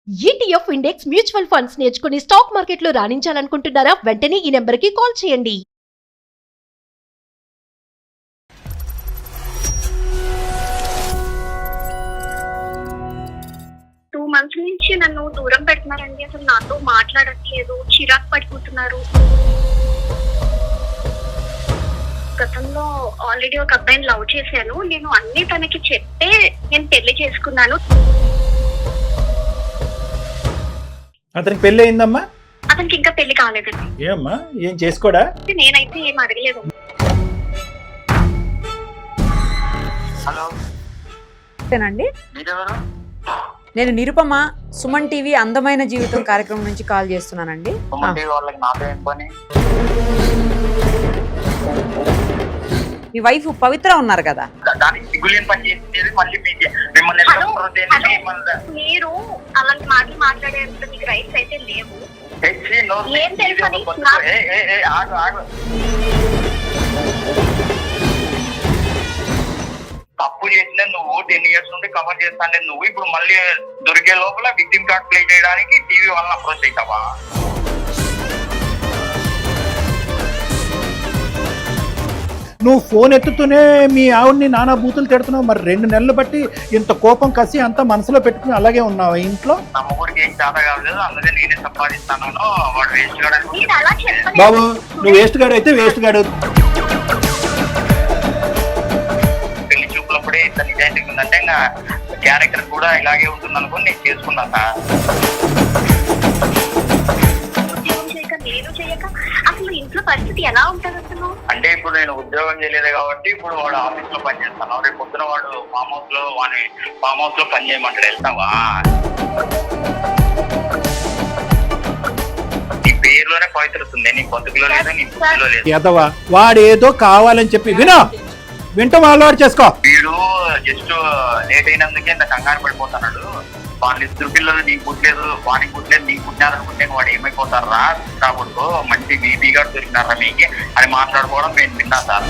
ETF index mutual funds నేర్చుకుని stock మార్కెట్లో రాణించాలనుకుంటున్నారా? వెంటనే ఈ నెంబర్కి కాల్ చేయండి. టూ మంత్స్ నుంచి నన్ను దూరం పెడుతున్నారండి. అసలు నాతో మాట్లాడట్లేదు, చిరాకు పడిపోతున్నారు. గతంలో ఆల్రెడీ ఒక అబ్బాయిని లవ్ చేశాను. నేను అన్ని తనకి చెప్తే నేను పెళ్లి చేసుకున్నాను. అతనికి పెళ్లి అయిందమ్మా? అతనికి ఇంకా పెళ్లి కాలేదండి. ఏమ్మా, ఏం చేసుకోడా? నేనైతే ఏం అడగలేదు. హలో, అండి మీరెవరు? నేను నిరుపమ, సుమన్ టీవీ అందమైన జీవితం కార్యక్రమం నుంచి కాల్ చేస్తున్నానండి. సుమన్ టీవీ వాళ్ళకి నాతో ఏం పని? మీ వైఫ్ పవిత్ర ఉన్నారు కదా? దానికి సిగ్గులేని పని చేసేది మళ్ళీ మిమ్మల్ని హలో, మీరు అలాంటి మాటలు మాట్లాడేంత మీకు రైట్స్ అయితే లేవు. ఏం తెలుసు అని తప్పు చేసిన నువ్వు 10 years నుండి కవర్ చేస్తానే నువ్వు ఇప్పుడు మళ్ళీ దొరికే లోపల విక్టిమ్ కార్డ్ ప్లే చేయడానికి టీవీ వాళ్ళని అప్రోచ్ అవుతావా? నువ్వు ఫోన్ ఎత్తుతూనే మీ ఆవిడ్ని నానా బూతులు తిడుతున్నావు. మరి 2 నెలలు బట్టి ఇంత కోపం కసి అంతా మనసులో పెట్టుకుని అలాగే ఉన్నావా ఇంట్లో? నా ముగ్గురికి ఏం చేత కాలేదు, అందుకే నేనే సంపాదిస్తాను. వాడు వేస్ట్ కావడానికి మీరు అలా చెప్పలేదు. బాబు, నువ్వు వేస్ట్ గాడు అయితే వేస్ట్ గాడు. పెళ్లి చూపులప్పుడే ఇంత నిజాయితీ ఉందంటే ఇంకా క్యారెక్టర్ కూడా ఇలాగే ఉంటుంది అనుకుని నేను చేసుకున్నా సార్. నేను చేయక అసలు ఇంట్లో పరిస్థితి ఎలా ఉంటుంది అసలు? అంటే ఇప్పుడు నేను ఉద్యోగం చేయలేదు కాబట్టి ఇప్పుడు వాడు ఆఫీస్ లో పని చేస్తాను. రేపు పొద్దున వాడు ఫామ్ హౌస్ లో పని చేయమంటాడు, వెళ్తావా? నీ పేరులోనే పవిత్రతుంది, నీ బతుకులో లేదు, నీ బుద్ధిలో లేదు. ఎదవా, వాడేదో కావాలని చెప్పి వింటూ అలవాటు చేసుకో. వీడు జస్ట్ లేట్ అయినందుకే ఇంత కంగారు పడిపోతున్నాడు. వాళ్ళ 2 పిల్లలు నీకు పుట్టలేదు, వానికి పుట్టలేదు, నీకు పుట్టినారనుకుంటే వాడు ఏమైపోతారు రా కాబడుకో, మంచి బీబీగా దొరికినారా మీకు అని మాట్లాడుకోవడం నేను విన్నా సార్.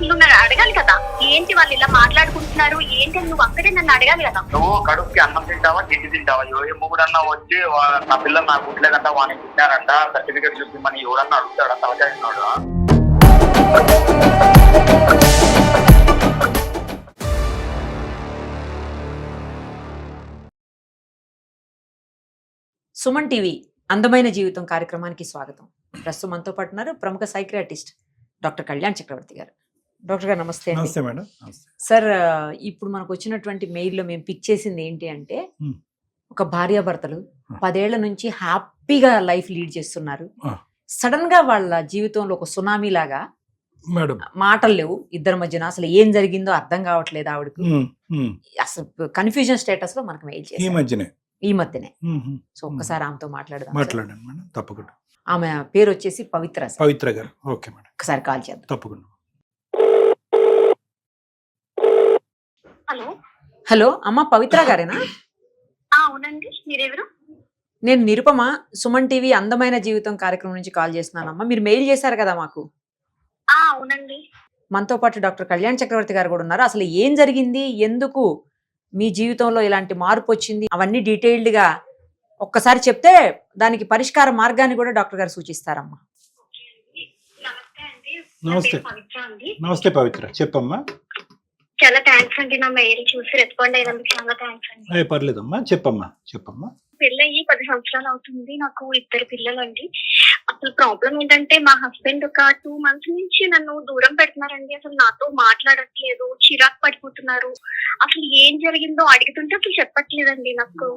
నువ్వు నన్ను అడగాలి కదా, ఏంటి వాళ్ళు ఇలా మాట్లాడుకుంటున్నారు ఏంటి అని నువ్వు అక్కడే నన్ను అడగాలి కదా. నువ్వు కడుపుకి అన్నం తింటావా, గిడ్డి తింటావా? ఎవడన్నా వచ్చి నా పిల్లలు నాకు పుట్టలేదంట, వానికి పుట్టినారంట, సర్టిఫికేట్ చూపిమని ఎవడన్నా అడుగుతాడా? తలచాడినాడు. సుమన్ టీవీ అందమైన జీవితం కార్యక్రమానికి స్వాగతం. ప్రస్తుతం మనతో పాటు ఉన్నారు ప్రముఖ సైకియాట్రిస్ట్ డాక్టర్ కళ్యాణ్ చక్రవర్తి గారు. డాక్టర్ గారు నమస్తే. నమస్తే మేడం. సార్, ఇప్పుడు మనకు వచ్చినటువంటి మెయిల్లో మేము పిక్ చేసింది ఏంటి అంటే, ఒక భార్యాభర్తలు 10 ఏళ్ల నుంచి హ్యాపీగా లైఫ్ లీడ్ చేస్తున్నారు. సడన్ గా వాళ్ళ జీవితంలో ఒక సునామీ లాగా మేడం మాటలు లేవు ఇద్దరి మధ్యన. అసలు ఏం జరిగిందో అర్థం కావట్లేదు ఆవిడకు. అసలు కన్ఫ్యూజన్ స్టేటస్ లో మనకు మెయిల్ చేసి ఈ మధ్యనే. సో ఒక్కసారి ఆమెతో మాట్లాడదాం. తప్పకుండా. ఆమె పేరు వచ్చేసి పవిత్ర గారు. ఓకే మేడం, ఒకసారి కాల్ చేద్దాం. తప్పకుండా. హలో హలో, అమ్మ పవిత్ర గారేనా? అవునండి, మీరెవరు? నేను నిరుపమ, సుమన్ టీవీ అందమైన జీవితం కార్యక్రమం నుంచి కాల్ చేస్తున్నానమ్మా. మీరు మెయిల్ చేశారు కదా మాకు. అవునండి. మనతో పాటు డాక్టర్ కళ్యాణ్ చక్రవర్తి గారు కూడా ఉన్నారు. అసలు ఏం జరిగింది, ఎందుకు మీ జీవితంలో ఇలాంటి మార్పు వచ్చింది, అవన్నీ డీటెయిల్డ్ గా ఒక్కసారి చెప్తే దానికి పరిష్కార మార్గాన్ని కూడా డాక్టర్ గారు సూచిస్తారమ్మా. నమస్తే. నమస్తే పవిత్ర, చెప్పమ్మా. చాలా థ్యాంక్స్ అండి, నా మెయిల్ చూసి రెస్పాండ్ అయినందుకు చాలా థ్యాంక్స్ అండి. పర్లేదమ్మా, చెప్పమ్మా. పెళ్ళయి 10 సంవత్సరాలు అవుతుంది. నాకు 2 పిల్లలండి. అసలు ప్రాబ్లం ఏంటంటే మా హస్బెండ్ ఒక 2 months నుంచి నన్ను దూరం పెడుతున్నారండి. అసలు నాతో మాట్లాడట్లేదు, చిరాకు పడిపోతున్నారు. అసలు ఏం జరిగిందో అడుగుతుంటే అసలు చెప్పట్లేదండి. నాకు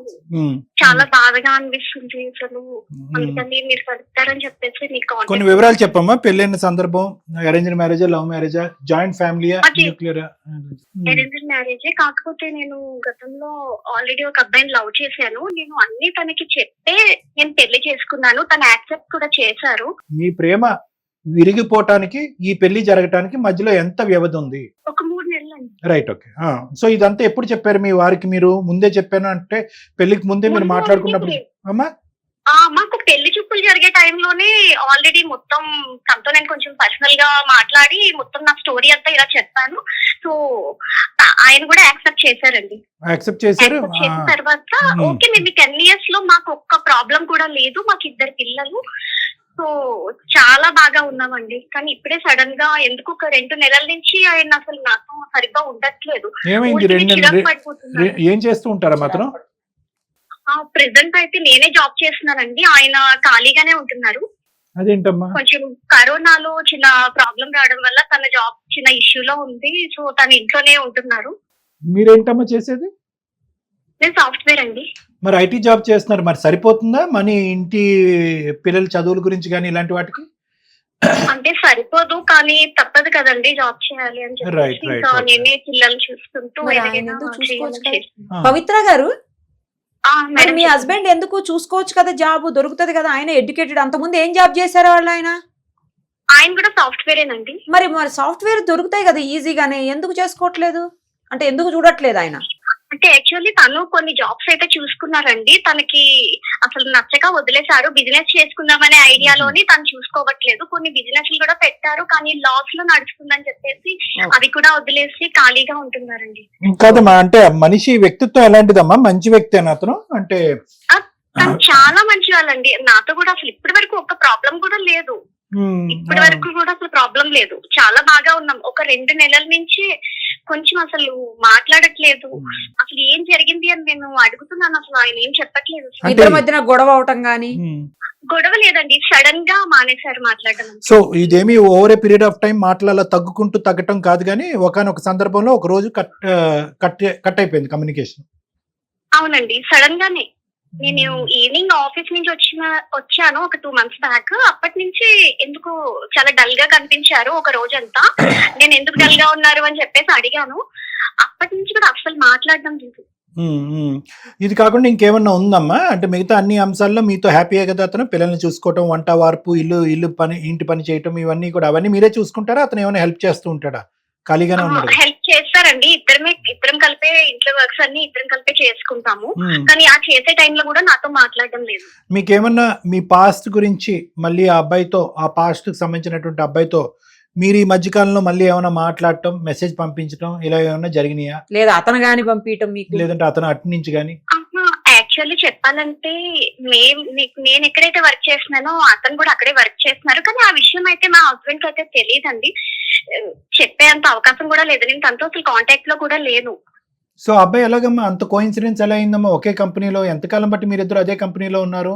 చాలా బాధగా అనిపిస్తుంది అసలు. అందుకని మీరు కలుపుతారని చెప్పేసి మీకు కొన్ని వివరాలు చెప్పమ్మా. పెళ్ళైన సందర్భం, అరేంజ్డ్ మ్యారేజా, లవ్ మ్యారేజా, జాయింట్ ఫ్యామిలీయా, న్యూక్లియరా? అరేంజ్డ్ మ్యారేజే. కాకపోతే నేను గతంలో ఆల్రెడీ ఒక అబ్బాయిని లవ్ చేశాను. నేను అన్ని తనకి చెప్తే నేను పెళ్లి చేసుకున్నాను. తను యాక్సెప్ట్ కూడా చేశారు. మీ ప్రేమ విరిగిపోవటానికి ఈ పెళ్లి జరగటానికి మధ్యలో ఎంత వ్యవధి ఉంది? ఒక 3 నెలలు అండి. Right, okay. సో ఇదంతా ఎప్పుడు చెప్పారు మీ వారికి? మీరు ముందే చెప్పాను అంటే పెళ్లికి ముందే మీరు మాట్లాడుకున్నప్పుడు అమ్మా? మాకు పెళ్లి చూపులు జరిగే టైంలోనే ఆల్రెడీ మొత్తం తనతో నేను కొంచెం పర్సనల్ గా మాట్లాడి మొత్తం నా స్టోరీ అంతా ఇలా చెప్పాను. సో ఆయన కూడా యాక్సెప్ట్ చేశారండి. యాక్సెప్ట్ చేశారు. యాక్సెప్ట్ చేసిన తర్వాత ఓకే మేము 10 years లో మాకు ఒక్క ప్రాబ్లం కూడా లేదు, మాకు 2 పిల్లలు, సో చాలా బాగా ఉన్నామండి. కానీ ఇప్పుడే సడన్ గా ఎందుకు ఒక 2 నెలల నుంచి ఆయన అసలు నాతో సరిగ్గా ఉండట్లేదు. ఏమైంది? ఊరికే 2 చిరాకు పడిపోతున్నాడు. ఏం చేస్తూ ఉంటారా మాత్రం? ప్రెసెంట్ అయితే నేనే జాబ్ చేస్తున్నానండి, ఆయన ఖాళీగానే ఉంటున్నారు. అదేంటమ్మా? కొంచెం కరోనాలో చిన్న ప్రాబ్లం రావడం వల్ల తన జాబ్ చిన్న ఇష్యూలో ఉంది, సో తన ఇంట్లోనే ఉంటున్నారు. మీరేంటమ్మా చేసేది? నేను సాఫ్ట్వేర్ అండి. మరి ఐటీ జాబ్ చేస్తున్నారు, మరి సరిపోతుందా మనీ ఇంటి పిల్లల చదువుల గురించి కానీ ఇలాంటి వాటికి? అంటే సరిపోదు, కానీ తప్పదు కదండి జాబ్ చేయాలి అని Right, చెప్పి right, ఇంకా okay. నేనే పిల్లలు చూసుకుంటూ మరి ఆయన ఏదైనా ఎందుకు చూసుకోవచ్చు చేయాలని కదా? చేస్తున్నాను. పవిత్ర గారు, మరి మేడం మీ హస్బెండ్ ఎందుకు చూసుకోవచ్చు కదా, జాబ్ దొరుకుతుంది కదా, ఆయన ఎడ్యుకేటెడ్. అంతకుముందు ఏం జాబ్ చేశారు వాళ్ళు ఆయన? ఆయన కూడా సాఫ్ట్వేరేనండి. మరి సాఫ్ట్వేర్ దొరుకుతాయి కదా ఈజీగానే, ఎందుకు చేసుకోవట్లేదు? అంటే ఎందుకు చూడట్లేదు ఆయన? అంటే యాక్చువల్లీ తను కొన్ని జాబ్స్ అయితే చూసుకున్నారండి, తనకి అసలు నచ్చక వదిలేశారు. బిజినెస్ చేసుకుందామనే ఐడియాలోని తను చూసుకోవట్లేదు. కొన్ని బిజినెస్ కూడా పెట్టారు, కానీ లాస్ లో నడుస్తుందని చెప్పేసి అవి కూడా వదిలేసి ఖాళీగా ఉంటున్నారండి. కాదమ్మా, అంటే మనిషి వ్యక్తిత్వం ఎలాంటిదమ్మా? మంచి వ్యక్తి అని అతను అంటే? తను చాలా మంచి వాళ్ళండి. నాతో కూడా అసలు ఇప్పటి వరకు ఒక ప్రాబ్లం కూడా లేదు. ఇప్పటి వరకు కూడా అసలు ప్రాబ్లం లేదు, చాలా బాగా ఉన్నాం. ఒక 2 నెలల నుంచి కొంచెం అసలు మాట్లాడట్లేదు. అసలు ఏం జరిగింది అని నేను అడుగుతున్నాను, అసలు ఆయన ఏం చెప్పట్లేదు. ఇద్దరి మధ్యన గొడవ అవటం గానీ? గొడవ లేదండి, సడన్ గా మానేశారు మాట్లాడడం. సో ఇదేమి over a period of time మాటలలో తగ్గటం కాదు, కానీ ఒకనొక సందర్భంలో ఒక రోజు కట్ అయిపోయింది కమ్యూనికేషన్. అవునండి, సడన్ గానే. నేను ఈవినింగ్ ఆఫీస్ నుంచి వచ్చాను ఒక 2 months బ్యాక్. అప్పటి నుంచి ఎందుకు చాలా డల్ గా కనిపించారు ఒక రోజంతా. నేను ఎందుకు డల్ గా ఉన్నారు అని చెప్పేసి అడిగాను. అప్పటి నుంచి కూడా అసలు మాట్లాడడం లేదు. ఇది కాకుండా ఇంకేమన్నా ఉందమ్మా? అంటే మిగతా అన్ని అంశాల్లో మీతో హ్యాపీయే కదా అతను? పిల్లల్ని చూసుకోవటం, వంట వార్పు, ఇల్లు పని, ఇంటి పని చేయటం, ఇవన్నీ కూడా అవన్నీ మీరే చూసుకుంటారా? అతను ఏమైనా హెల్ప్ చేస్తూ ఉంటాడా? ఖాళీగానే ఉన్నాడు? హెల్ప్ చేస్తారండి, ఇద్దరం కలిపే ఇంట్లో వర్క్స్ అన్ని ఇద్దరం కలిపే చేసుకుంటాము. కానీ ఆ చేసే టైంలో కూడా నాతో మాట్లాడడం లేదు. మీకేమన్నా మీ పాస్ట్ గురించి మళ్ళీ ఆ అబ్బాయితో, ఆ పాస్ట్ కి సంబంధించినటువంటి అబ్బాయితో మీరు ఈ మధ్యకాలంలో మళ్ళీ ఏమైనా మాట్లాడటం, మెసేజ్ పంపించడం ఇలా ఏమైనా జరిగినాయా? లేదా అతను గాని పంపించడం మీకు? లేదంటే అతను అటు నుంచి గానీ? యాక్చువల్లీ చెప్పాలంటే నేను ఎక్కడైతే వర్క్ చేస్తున్నానో అతను కూడా అక్కడే వర్క్ చేస్తున్నారు. కానీ ఆ విషయం అయితే మా హస్బెండ్ కి అయితే తెలియదండి, చెప్పేంత అవకాశం కూడా లేదు. నేను తనతో అసలు కాంటాక్ట్ లో కూడా లేను. సో అబ్బాయి ఎలాగమ్మా అంత కోఇన్సిడెన్స్ ఎలా అయిందమ్మా? ఒకే కంపెనీలో ఎంతకాలం బట్టి మీరిద్దరు అదే కంపెనీలో ఉన్నారు?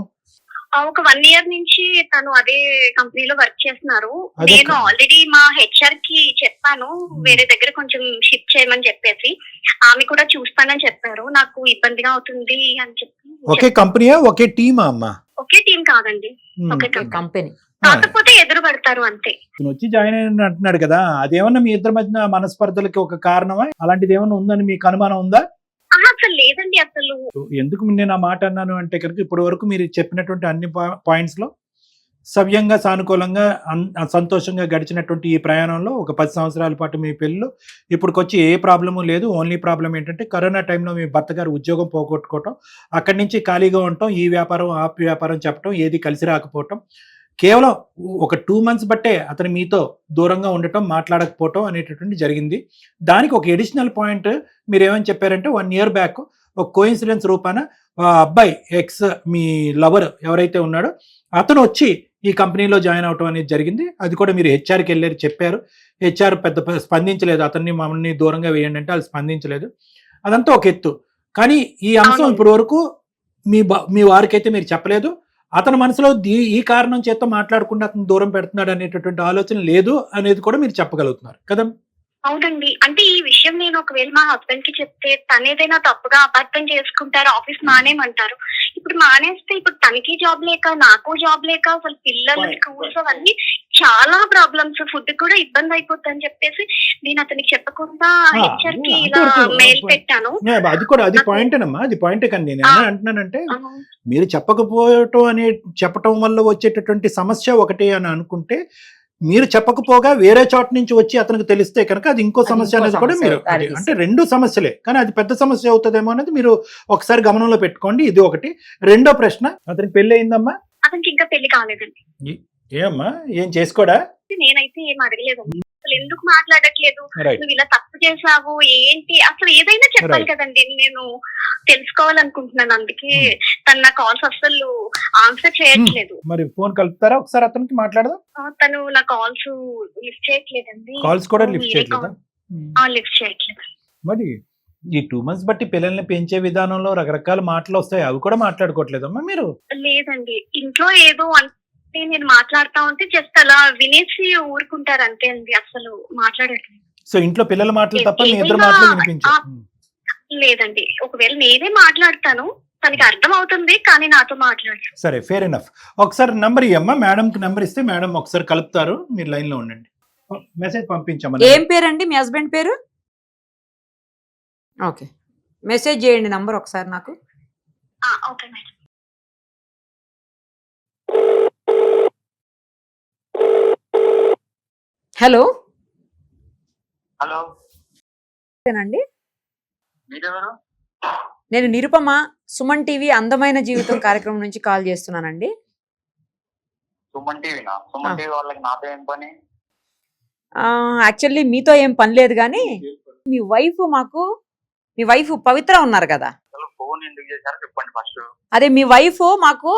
ఒక 1 year నుంచి తను అదే కంపెనీలో వర్క్ చేస్తున్నారు. నేను ఆల్రెడీ మా హెచ్ఆర్ కి చెప్పాను వేరే దగ్గర కొంచెం షిఫ్ట్ చేయమని చెప్పేసి. ఆమె కూడా చూస్తానని చెప్పారు. నాకు ఇబ్బందిగా అవుతుంది అని చెప్పి. ఒకే కంపెనీయా, ఒకే టీమా అమ్మా? ఒకే టీం కాదండి, ఒకే కంపెనీ. కాకపోతే ఎదురు పడతారు అంతే. వచ్చి జాయిన్ అయిన అంటున్నాడు కదా, అదేమన్నా మీ ఇద్దరి మధ్య మనస్పర్ధలకి ఒక కారణమా? అలాంటిది ఏమన్నా ఉందని మీకు అనుమానం ఉందా? అసలు లేదండి. అసలు ఎందుకు నేను ఆ మాట అన్నాను అంటే కనుక, ఇప్పటి వరకు మీరు చెప్పినటువంటి అన్ని పాయింట్స్ లో సవ్యంగా, సానుకూలంగా, సంతోషంగా గడిచినటువంటి ఈ ప్రయాణంలో ఒక 10 సంవత్సరాల పాటు మీ పెళ్ళిలో ఇప్పటికొచ్చి ఏ ప్రాబ్లము లేదు. ఓన్లీ ప్రాబ్లం ఏంటంటే కరోనా టైంలో మీ భర్త గారు ఉద్యోగం పోగొట్టుకోవటం, అక్కడి నుంచి ఖాళీగా ఉండటం, ఈ వ్యాపారం ఆ వ్యాపారం చెప్పటం, ఏది కలిసి రాకపోవటం, కేవలం ఒక 2 months బట్టే అతను మీతో దూరంగా ఉండటం, మాట్లాడకపోవటం అనేటటువంటి జరిగింది. దానికి ఒక ఎడిషనల్ పాయింట్ మీరు ఏమని చెప్పారంటే 1 year బ్యాక్ ఒక కోఇన్సిడెన్స్ రూపాన అబ్బాయి ఎక్స్ మీ లవర్ ఎవరైతే ఉన్నాడో అతను వచ్చి ఈ కంపెనీలో జాయిన్ అవటం అనేది జరిగింది. అది కూడా మీరు హెచ్ఆర్కి వెళ్ళారు, చెప్పారు. హెచ్ఆర్ పెద్ద స్పందించలేదు, అతన్ని మమ్మల్ని దూరంగా వేయండి అంటే వాళ్ళు స్పందించలేదు. అదంతా ఒక ఎత్తు. కానీ ఈ అంశం ఇప్పటి వరకు మీ వారికైతే మీరు చెప్పలేదు. అతని మనసులో ఈ కారణం చేత మాట్లాడకుండా అతను దూరం పెడుతున్నాడు అనేటటువంటి ఆలోచన లేదు అనేది కూడా మీరు చెప్పగలుగుతున్నారు కదా? అవునండి. అంటే ఈ విషయం నేను ఒకవేళ మా హస్బెండ్ కి చెప్తే తనేదైనా తప్పుగా అపార్థం చేసుకుంటారు, ఆఫీస్ మానేమంటారు. ఇప్పుడు మానేస్తే ఇప్పుడు తనకి జాబ్ లేక, నాకు జాబ్ లేక, అసలు పిల్లలు స్కూల్స్ అవన్నీ చాలా ప్రాబ్లమ్స్, ఫుడ్ కూడా ఇబ్బంది అయిపోతుంది అని చెప్పేసి నేను అతనికి చెప్పకుండా హెచ్ఆర్ కి ఇలా మెయిల్ పెట్టాను. అది కూడా అది పాయింట్ అమ్మా, అది పాయింటే. కానీ నేను ఏమన్నా అంటున్నానంటే మీరు చెప్పకపోవటం చెప్పటం వల్ల వచ్చేటటువంటి సమస్య ఒకటి అని అనుకుంటే, మీరు చెప్పకపోగా వేరే చోట నుంచి వచ్చి అతనికి తెలిస్తే కనుక అది ఇంకో అది సమస్య ఇంకో అనేది కూడా సమస్య మీరు దారి అంటే రెండు సమస్యలే, కానీ అది పెద్ద సమస్య అవుతుందేమో అనేది మీరు ఒకసారి గమనంలో పెట్టుకోండి. ఇది ఒకటి. రెండో ప్రశ్న, అతనికి పెళ్లి అయిందమ్మా? అతనికి ఇంకా పెళ్లి కాలేదండి. ఏమ్మా, ఏం చేసుకోడా? నేనైతే ఏం అడగలేదండి. అసలు ఎందుకు మాట్లాడట్లేదు, రైట్. నువ్వు ఇలా తప్పు చేసావు ఏంటి, అసలు ఏదైనా చెప్పాలి Right. కదండి. నేను తెలుసుకోవాలనుకుంటున్నాను, అందుకే తను నా కాల్స్ అసలు ఆన్సర్ చేయట్లేదు. మరి ఫోన్ కలుపుతారా ఒకసారి అతనికి మాట్లాడదాం? తను నా కాల్స్ లిఫ్ట్ చేయట్లేదండి. కాల్స్ కూడా లిఫ్ట్ చేయట్లేదా? లిఫ్ట్ చేయట్లేదు. మరి ఈ 2 months బట్టి పిల్లల్ని పెంచే విధానంలో రకరకాల మాటలు వస్తాయి, అవి కూడా మాట్లాడుకోవట్లేదమ్మా మీరు? లేదండి, ఇంట్లో ఏదో అంటే నేను మాట్లాడుతా ఉంటే జస్ట్ అలా వినేసి ఊరుకుంటారు అంతే అండి, అసలు మాట్లాడట్లేదు. సో ఇంట్లో పిల్లల మాటలు తప్ప మీ ఇద్దరు ఏదైనా- మాటలు వినిపించారు. లేదండి, ఒకవేళ నేనే మాట్లాడతాను తనకి అర్థం అవుతుంది, కానీ నాతో మాట్లాడతాను. సరే, ఫేర్ ఎనఫ్. ఒకసారి నంబర్ ఇవ్వమ్మా, మేడంకి నంబర్ ఇస్తే మేడం ఒకసారి కలుపుతారు, మీరు లైన్ లో ఉండండి. మెసేజ్ పంపించమ్మా. ఏం పేరండి మీ హస్బెండ్ పేరు? ఓకే, మెసేజ్ చేయండి నంబర్ ఒకసారి నాకు. Okay madam. హలో హలో, అండి, మీరెవరు? నేను నిరుపమ, సుమన్ టీవీ అందమైన జీవితం కార్యక్రమం నుంచి కాల్ చేస్తున్నానండి. సుమన్ టీవీనా? సుమన్ టీవీ వాళ్ళకి నాతో ఏం పని? యాక్చువల్లీ మీతో ఏం పని లేదు, కానీ మీ వైఫ్ పవిత్ర ఉన్నారు కదా, అసలు ఫోన్ ఎందుకు చేశారో చెప్పండి ఫస్ట్. అదే మీ వైఫ్ మాకు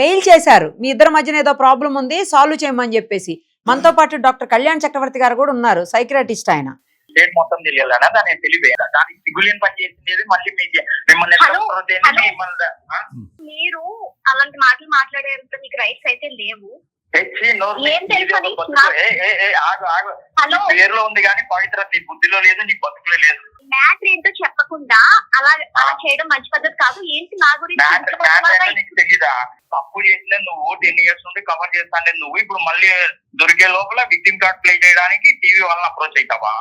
మెయిల్ చేశారు, మీ ఇద్దరి మధ్యన ఏదో ప్రాబ్లం ఉంది, సాల్వ్ చేయమని చెప్పేసి. మనతో పాటు డాక్టర్ కళ్యాణ్ చక్రవర్తి గారు కూడా ఉన్నారు, సైకియాట్రిస్ట్ ఆయన. స్టేట్ మొత్తం తెలియాలనా? దాని తెలియదు, దానికి సిగ్గులేని పని చేసింది మళ్ళీ మిమ్మల్ని హలో, హలో. మిమ్మల్ని మీరు అలాంటి మాటలు మాట్లాడేంత మీకు రైట్స్ అయితే లేవు. ఏం తెలుసని హలో, పేరులో ఉంది కానీ పవిత్ర నీ బుద్ధిలో లేదు, నీ బతుకులో లేదు. మ్యాటర్ ఏంటో చెప్పకుండా అలా చేయడం మంచి పద్ధతి కాదు. ఏంటి నా గురించి ఇంత కొత్తగా నీకు తెలీదా? తప్పు చేసిన నువ్వు 10 years నుండి కవర్ చేస్తాను నువ్వు, ఇప్పుడు మళ్ళీ దొరికే లోపల విక్టిమ్ కార్డ్ ప్లే చేయడానికి టీవీ వాళ్ళని అప్రోచ్ అవుతావా?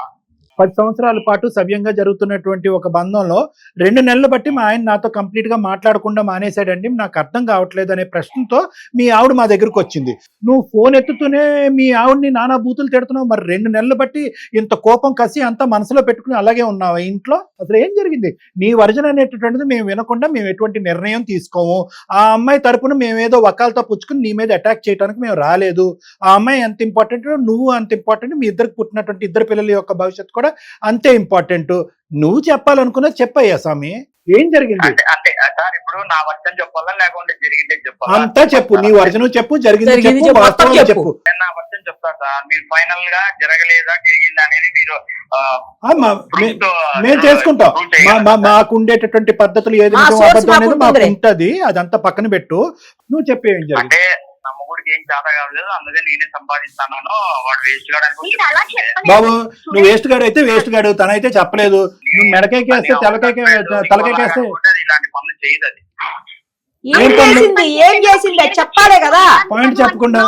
10 సంవత్సరాల పాటు సవ్యంగా జరుగుతున్నటువంటి ఒక బంధంలో 2 నెలలు బట్టి మా ఆయన నాతో కంప్లీట్ గా మాట్లాడకుండా మానేశాడండి, నాకు అర్థం కావట్లేదు అనే ప్రశ్నతో మీ ఆవిడ మా దగ్గరకు వచ్చింది. నువ్వు ఫోన్ ఎత్తుతూనే మీ ఆవిడని నానా బూతులు తిడుతున్నావు, మరి 2 నెలలు బట్టి ఇంత కోపం కసి అంతా మనసులో పెట్టుకుని అలాగే ఉన్నావు ఇంట్లో? అసలు ఏం జరిగింది? నీ వర్జన్ అనేటటువంటిది మేము వినకుండా మేము ఎటువంటి నిర్ణయం తీసుకోము. ఆ అమ్మాయి తరపున మేమేదో వకాలతో పుచ్చుకుని నీ మీద అటాక్ చేయడానికి మేము రాలేదు. ఆ అమ్మాయి ఎంత ఇంపార్టెంట్, నువ్వు అంత ఇంపార్టెంట్, మీ ఇద్దరికి పుట్టినటువంటి 2 పిల్లల యొక్క భవిష్యత్తు కూడా అంతే ఇంపార్టెంట్. నువ్వు చెప్పాలనుకున్నా చెప్పయ్యా స్వామి, ఏం జరిగింది? అంటే సార్, ఇప్పుడు నా వర్షం చెప్పాలా లేకుంటే జరిగిందే చెప్పాలా? అంతా చెప్పు, నీ వర్జను చెప్పు, జరిగింది జరిగింది చెప్పు, చెప్పు, వాస్తవం మొత్తం చెప్పు. నేను నా వర్షం చెప్తాను సార్, మీరు ఫైనల్ గా జరగలేదా జరిగిందా అనేది మీరు మేము చేసుకుంటాం. మాకు ఉండేటటువంటి పద్ధతులు ఏది నిజం source అబద్ధం అనేది మాకు మాకు ఉంటుందిలే. ఉంటది, అదంతా పక్కన పెట్టు. నువ్వు చెప్పేం జరిగింది? అంటే నా మొగుడికి ఏం చేత కాలేదు, అందుకే నేనే సంపాదిస్తాను, వాడు వేస్ట్ మీరు అలా కావడానికి చెప్పలేదు. బాబు, నువ్వు వేస్ట్ గాడు అయితే వేస్ట్ గాడు, తనైతే చెప్పలేదు. నువ్వు మెడకేకేస్తే తలకేకేస్తే ఇలాంటి పనులు చేయదు అది. ఏం చేసింది చెప్పాలే కదా. పాయింట్ చెప్పకుండా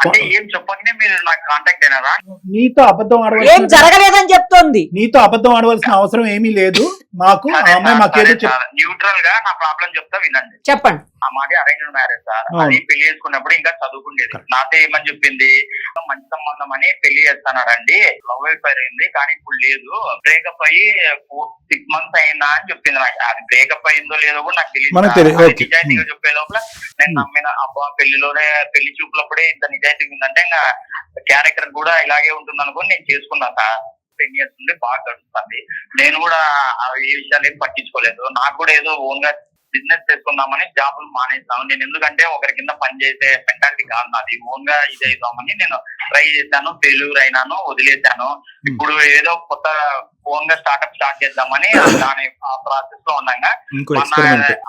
అంటే ఏం చెప్పగానే మీరు నాకు కాంటాక్ట్ అయినారా? నీతో అబద్ధం ఏం ఆడవలసిన జరగలేదని చెప్తోంది. నీతో అబద్ధం ఆడవలసిన అవసరం ఏమీ లేదు మాకు. ఆ అమ్మాయి మాకేదో న్యూట్రల్ గా నా ప్రాబ్లం చెప్తా వినండి. చెప్పండి. ఆ మాది అరేంజ్డ్ మ్యారేజ్ సార్. అవును. అది పెళ్లి చేసుకున్నప్పుడు ఇంకా చదువుకుండేది. నాతో ఏమని చెప్పింది, మంచి సంబంధం అని పెళ్లి చేస్తానండి, లవ్ అఫైర్ అయింది కానీ ఇప్పుడు లేదు, బ్రేకప్ అయ్యి 6 months అయిందా అని చెప్పింది. నాకు అది బ్రేకప్ అయిందో లేదో కూడా నాకు మనకు తెలియదు. తెలియదు. ఓకే. నిజాయితీగా చెప్పే లోపల నేను నమ్మిన, అబ్బా పెళ్లి చూపులప్పుడే ఇంత నిజాయితీగా ఉందంటే ఇంకా క్యారెక్టర్ కూడా ఇలాగే ఉంటుంది అనుకుని నేను చేసుకున్నా సార్. 10 years నుండి బాగా గడుస్తుంది. నేను కూడా ఏ విషయాలు ఏం పట్టించుకోలేదు. నాకు కూడా ఏదో ఓన్ గా బిజినెస్ చేసుకుందామని జాబులు మానేస్తాను నేను. ఎందుకంటే ఒకరి కింద పని చేసే మెంటాలిటీ కాదు నాది. ఓన్ గా ఇది అవుతామని నేను ట్రై చేశాను, ఫెయిల్యూర్ అయినాను, వదిలేశాను. ఇప్పుడు ఏదో కొత్త ఓన్ గా స్టార్ట్అప్ స్టార్ట్ చేద్దామని దాని ఆ ప్రాసెస్ లో ఉన్నాగా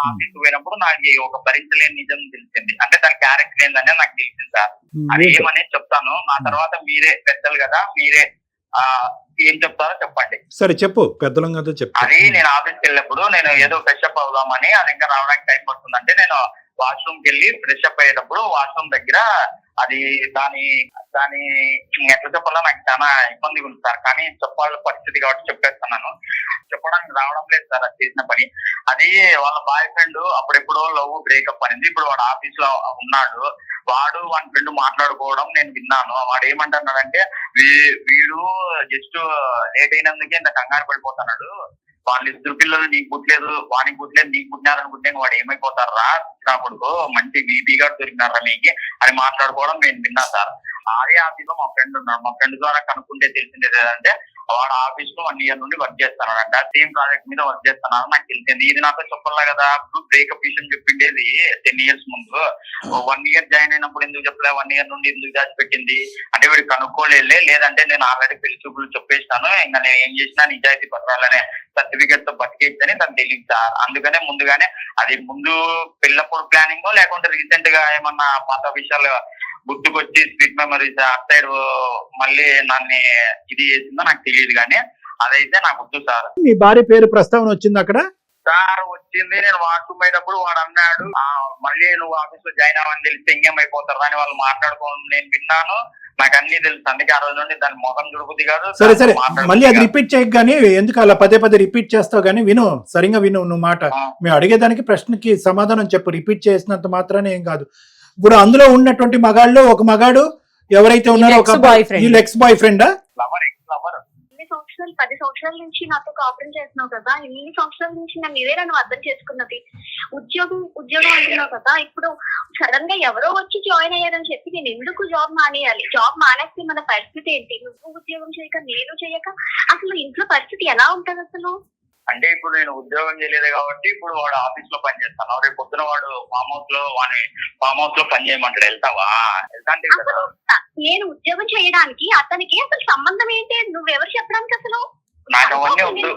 ఆఫీస్ పోయినప్పుడు నాకు ఒక భరించలేని నిజం తెలిసింది. అంటే దాని క్యారెక్టర్ ఏందనే నాకు తెలిసింది సార్. అది ఏమనేది చెప్తాను. ఆ తర్వాత మీరే పెద్దలు కదా, మీరే ఏం చెప్తారో చెప్పండి. సరే చెప్పు, పెద్దలం కదా చెప్పు. అది నేను ఆఫీస్కి వెళ్ళినప్పుడు నేను ఏదో ఫ్రెష్ అప్ అవుదామని, అది ఇంకా రావడానికి టైం పడుతుందంటే నేను వాష్రూమ్కి వెళ్ళి ఫ్రెష్ అప్ అయ్యేటప్పుడు వాష్రూమ్ దగ్గర అది దాని దాని ఎట్లా చెప్పాలో నాకు చాలా ఇబ్బందిగా ఉంది సార్. కానీ చెప్పాల పరిస్థితి కాబట్టి చెప్పేస్తున్నాను. చెప్పడానికి రావడం లేదు సార్ అది చేసిన పని. అది వాళ్ళ బాయ్ ఫ్రెండ్ అప్పుడెప్పుడో లవ్ బ్రేకప్ అనింది. ఇప్పుడు వాడు ఆఫీస్ లో ఉన్నాడు. వాడు వాని ఫ్రెండ్ మాట్లాడుకోవడం నేను విన్నాను. వాడు ఏమంటున్నాడంటే వీడు జస్ట్ లేట్ అయినందుకే ఇంత కంగారు పడిపోతున్నాడు. వాళ్ళు ఇద్దరు పిల్లలు నీకు పుట్టలేదు, వానికి పుట్టలేదు, నీకు పుట్టినారనుకుంటే వాడు ఏమైపోతారు రా కొడుకు, మంచి బీపీగా దొరికినారా మీకు అని మాట్లాడుకోవడం నేను విన్నా సార్. అదే ఆఫీస్ లో మా ఫ్రెండ్ ఉన్నాడు. మా ఫ్రెండ్ ద్వారా కనుక్కుంటే తెలిసింది ఏంటంటే వాడు ఆఫీస్ లో 1 year నుండి వర్క్ చేస్తున్నాడంట. సేమ్ ప్రాజెక్ట్ మీద వర్క్ చేస్తున్నాను నాకు తెలిసింది. ఇది నాతో చెప్పాలా కదా. ఇప్పుడు బ్రేకప్ విషయం చెప్పిండేది 10 years ముందు. 1 year జాయిన్ అయినప్పుడు ఎందుకు చెప్పలే, 1 year నుండి ఎందుకు దాచిపెట్టింది అంటే వీడు కనుక్కోలేదులే. లేదంటే నేను ఆల్రెడీ పెళ్లి చూపులు చెప్పేస్తాను, ఇంకా నేను ఏం చేసినా నిజాయితీ పత్రాలనే సర్టిఫికేట్ తో బతికేచ్చని తను తెలియదు సార్. అందుకనే ముందుగానే అది ముందు పెళ్ళప్పుడు ప్లానింగ్ లేకుంటే రీసెంట్ గా ఏమన్నా పాత విషయాలు గుర్తుకొచ్చి స్వీట్ మెమరీస్ అట్ సైడ్ మళ్ళీ నన్ను ఇది చేసిందో నాకు తెలియదు. కానీ అదైతే నాకు వద్దు సార్. మీ భార్య పేరు ప్రస్తావన వచ్చింది అక్కడ? సార్ వచ్చింది. నేను వాష్రూమ్ పోయేటప్పుడు వాడు అన్నాడు మళ్ళీ నువ్వు ఆఫీస్ లో జాయిన్ అవ్వని తెలిసి ఎంగేమైపోతారా అని వాళ్ళు మాట్లాడుకోవడం నేను విన్నాను. నాకు అన్ని తెలుసు. అందుకే ఆ రోజు నుండి దాని ముఖం చుడుకుది కాదు. సరే సరే, మళ్ళీ అది రిపీట్ చేయకు. కానీ ఎందుకు అలా పదే పదే రిపీట్ చేస్తావు? కానీ విను, సరిగా విను నువ్వు మాట. మేము అడిగేదానికి ప్రశ్నకి సమాధానం చెప్పు. రిపీట్ చేసినంత మాత్రానే ఏం కాదు. ఇప్పుడు అందులో ఉన్నటువంటి మగాళ్ళు ఒక మగాడు ఎవరైతే ఉన్నారో ఒక ఎక్స్ బాయ్ ఫ్రెండ్. ఇన్ని సంవత్సరాలు 10 సంవత్సరాల నుంచి నాతో కాపురం చేస్తున్నావు కదా, ఇన్ని సంవత్సరాల నుంచి నన్ను ఇదే నన్ను అర్థం చేసుకున్నది. ఉద్యోగం అంటున్నావు కదా, ఇప్పుడు సడన్ గా ఎవరో వచ్చి జాయిన్ అయ్యారని చెప్పి నేను ఎందుకు జాబ్ మానేయాలి? జాబ్ మానేస్తే మన పరిస్థితి ఏంటి? నువ్వు ఉద్యోగం చేయక నేను చేయక అసలు ఇంట్లో పరిస్థితి ఎలా ఉంటది అసలు? అంటే ఇప్పుడు నేను ఉద్యోగం చేయలేదు కాబట్టి ఇప్పుడు వాడు ఆఫీస్ లో పని చేస్తాను. రేపు పొద్దున వాడు ఫామ్ హౌస్ లో పని చేయమంటాడు. వెళ్తావా? వెళ్తాంటే అసలు నేను ఉద్యోగం చేయడానికి అతనికి అసలు సంబంధం ఏంటి? నువ్వెవరు చెప్పడానికి అసలు? నాకు అవన్నీ వద్దు.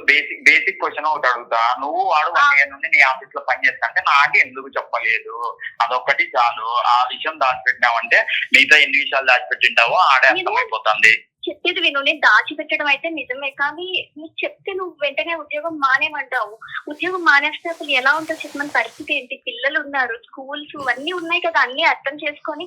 బేసిక్ క్వశ్చన్ ఒకటి అడుగుతా. నువ్వు వాడు 1 year నుండి నీ ఆఫీస్ లో పని చేస్తా అంటే నాకే ఎందుకు చెప్పలేదు? అదొక్కటి చాలు. ఆ విషయం దాచిపెట్టినావంటే మిగతా ఎన్ని విషయాలు దాచిపెట్టింటావో ఆడే అర్థమైపోతుంది. చెప్పేది విను, నేను దాచిపెట్టడం అయితే నిజమే, కానీ నీకు చెప్తే నువ్వు వెంటనే ఉద్యోగం మానేమంటావు. ఉద్యోగం మానేస్తే అసలు ఎలా ఉంటుంది చెప్పిన పరిస్థితి ఏంటి? పిల్లలు ఉన్నారు, స్కూల్స్ అన్ని ఉన్నాయి కదా, అన్ని అర్థం చేసుకొని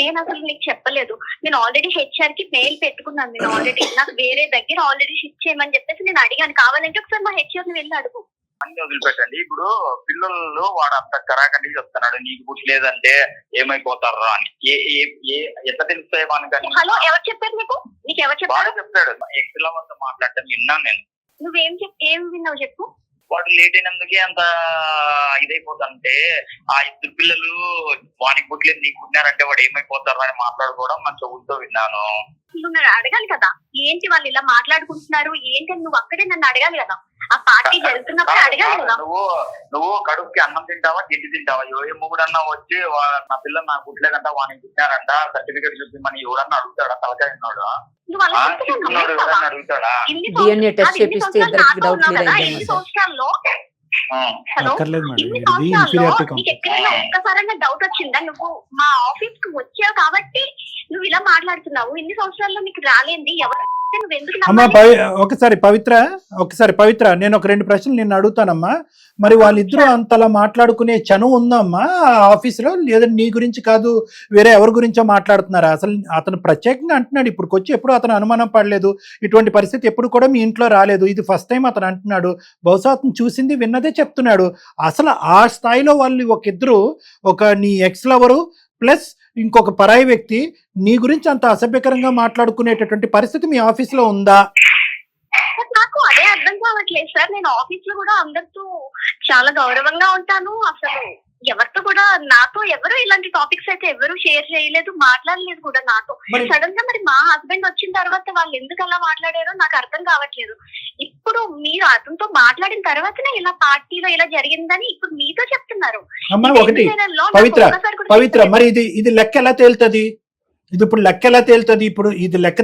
నేను అసలు నీకు చెప్పలేదు. నేను ఆల్రెడీ HR కి మెయిల్ పెట్టుకున్నాను. నేను ఆల్రెడీ నాకు వేరే దగ్గర ఆల్రెడీ షిఫ్ట్ చేయమని చెప్పేసి నేను అడిగాను. కావాలంటే ఒకసారి మా HR ని వెళ్ళి అడుగు. అన్ని వదిలిపెట్టండి. ఇప్పుడు పిల్లలు వాడు అంత కరాకండి చెప్తున్నాడు నీకు పుట్టలేదంటే ఏమైపోతారా అని. ఎట్లా తెలుస్తాయి వానికి? హలో, ఎవరు చెప్పారు నీకు? నీకు ఎవరు చెప్పారు? చెప్తాడు. ఎక్స్లా వాళ్ళతో మాట్లాడటం విన్నాను నేను. ఏం విన్నావు చెప్పు. వాడు లేట్ అయినందుకే అంత ఇదైపోతుంటే ఆ 2 పిల్లలు వానికి పుట్టలేదు నీకు పుట్టినారంటే వాడు ఏమైపోతారు అని మాట్లాడుకోవడం మన చెవులతో విన్నాను. నువ్వు అడగాలి కదా, ఏంటి వాళ్ళు ఇలా మాట్లాడుకుంటున్నారు ఏంటి అని నువ్వు అక్కడే నన్ను అడగాలి కదా. ఆ పార్టీ జరుగుతున్నప్పుడు అడగాలి కదా. నువ్వు కడుపుకి అన్నం తింటావా గిడ్డి తింటావా? ఏ మొగుడన్నా వచ్చి నా పిల్లలు నాకు పుట్టలేదంట వానికి పుట్టినారంట సర్టిఫికేట్ చూపిమని ఎవరన్నా అడుగుతాడా? తలకాయ ఉన్నాడు అడుగుతాడా? DNA టెస్ట్ చేపిస్తే ఇద్దరికి డౌట్ క్లియర్ అయ్యింది. సంవత్సరాల్లో ఒక్కసారైనా డౌట్ వచ్చిందా? నువ్వు మా ఆఫీస్ కు వచ్చావు కాబట్టి నువ్వు ఇలా మాట్లాడుతున్నావు. ఇన్ని సంవత్సరాల్లో నీకు రాలేంది ఎవరు? అమ్మా ఒకసారి పవిత్ర నేను ఒక 2 ప్రశ్నలు నిన్ను అడుగుతానమ్మా. మరి వాళ్ళిద్దరూ అంతలా మాట్లాడుకునే చనువు ఉందమ్మా ఆఫీసులో? లేదా నీ గురించి కాదు వేరే ఎవరి గురించో మాట్లాడుతున్నారా? అసలు అతను ప్రత్యేకంగా అంటున్నాడు ఇప్పుడుకొచ్చి ఎప్పుడు అతను అనుమానం పడలేదు, ఇటువంటి పరిస్థితి ఎప్పుడు కూడా మీ ఇంట్లో రాలేదు, ఇది ఫస్ట్ టైం అతను అంటున్నాడు. బహుశా అతను చూసింది విన్నదే చెప్తున్నాడు. అసలు ఆ స్థాయిలో వాళ్ళు ఒకిద్దరు, ఒక నీ ఎక్స్ లవరు ప్లస్ ఇంకొక పరాయి వ్యక్తి నీ గురించి అంత అసభ్యకరంగా మాట్లాడుకునేటటువంటి పరిస్థితి మీ ఆఫీస్ లో ఉందా? నాకు అదే అర్థం కావట్లేదు సార్. నేను ఆఫీస్ లో కూడా అందరితో చాలా గౌరవంగా ఉంటాను. అసలు ఎవరితో కూడా నాతో ఎవరు ఇలాంటి టాపిక్స్ అయితే ఎవరు షేర్ చేయలేదు, మాట్లాడలేదు కూడా నాతో. సడన్ గా మరి మా హస్బెండ్ వచ్చిన తర్వాత వాళ్ళు ఎందుకు అలా మాట్లాడారో నాకు అర్థం కావట్లేదు. ఇప్పుడు మీరు అతనితో మాట్లాడిన తర్వాతనే ఇలా పార్టీలో ఇలా జరిగిందని ఇప్పుడు మీతో చెప్తున్నారు. పవిత్ర మరి ఇది లెక్క ఎలా తేలుతుంది? ఇప్పుడు లెక్క ఎలా తేలుతుంది? ఇప్పుడు ఇది లెక్క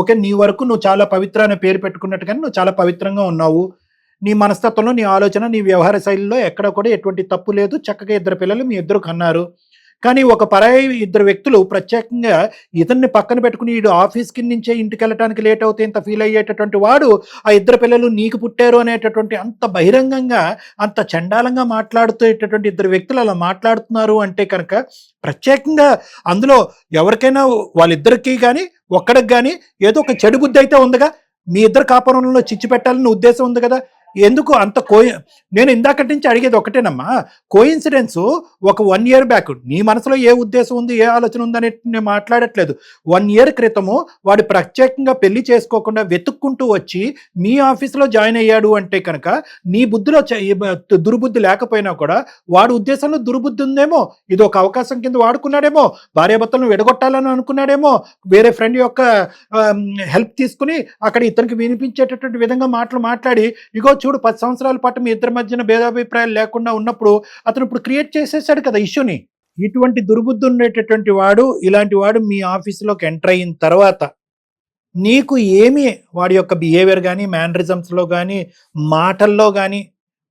ఓకే, నీ వరకు నువ్వు చాలా పవిత్ర అనే పేరు పెట్టుకున్నట్టు కానీ నువ్వు చాలా పవిత్రంగా ఉన్నావు. నీ మనస్తత్వంలో, నీ ఆలోచన, నీ వ్యవహార శైలిలో ఎక్కడ కూడా ఎటువంటి తప్పు లేదు. చక్కగా 2 పిల్లలు మీ ఇద్దరు కన్నారు. కానీ ఒక పరాయి ఇద్దరు వ్యక్తులు ప్రత్యేకంగా ఇతన్ని పక్కన పెట్టుకుని వీడు ఆఫీస్కి నుంచే ఇంటికి వెళ్ళటానికి లేట్ అవుతే ఇంత ఫీల్ అయ్యేటటువంటి వాడు ఆ ఇద్దరు పిల్లలు నీకు పుట్టారు అనేటటువంటి అంత బహిరంగంగా అంత చండాలంగా మాట్లాడుతూటటువంటి ఇద్దరు వ్యక్తులు అలా మాట్లాడుతున్నారు అంటే కనుక ప్రత్యేకంగా అందులో ఎవరికైనా వాళ్ళిద్దరికి కానీ ఒక్కడికి కానీ ఏదో ఒక చెడు బుద్ధి అయితే ఉందిగా, మీ ఇద్దరు కాపురంలో చిచ్చు పెట్టాలని ఉద్దేశం ఉంది కదా. ఎందుకు అంత నేను ఇందాకటి నుంచి అడిగేది ఒకటేనమ్మా, కోయిన్సిడెన్స్ ఒక 1 year బ్యాక్ నీ మనసులో ఏ ఉద్దేశం ఉంది ఏ ఆలోచన ఉందని నేను మాట్లాడట్లేదు. 1 year క్రితము వాడు ప్రత్యేకంగా పెళ్లి చేసుకోకుండా వెతుక్కుంటూ వచ్చి మీ ఆఫీసులో జాయిన్ అయ్యాడు అంటే కనుక నీ బుద్ధిలో దుర్బుద్ధి లేకపోయినా కూడా వాడి ఉద్దేశంలో దుర్బుద్ధి ఉందేమో, ఇది ఒక అవకాశం కింద వాడుకున్నాడేమో, భార్యాభర్తలను విడగొట్టాలని అనుకున్నాడేమో, వేరే ఫ్రెండ్ యొక్క హెల్ప్ తీసుకుని అక్కడ ఇతనికి వినిపించేటటువంటి విధంగా మాట్లాడి ఇగో చూడు 10 సంవత్సరాల పాటు మీ ఇద్దరి మధ్యన భేదాభిప్రాయాలు లేకుండా ఉన్నప్పుడు అతను ఇప్పుడు క్రియేట్ చేసేసాడు కదా ఇష్యూని. ఇటువంటి దుర్బుద్ధి ఉండేటటువంటి వాడు, ఇలాంటి వాడు మీ ఆఫీసులోకి ఎంటర్ అయిన తర్వాత నీకు ఏమి వాడి యొక్క బిహేవియర్ కానీ మేనరిజమ్స్లో కానీ మాటల్లో కానీ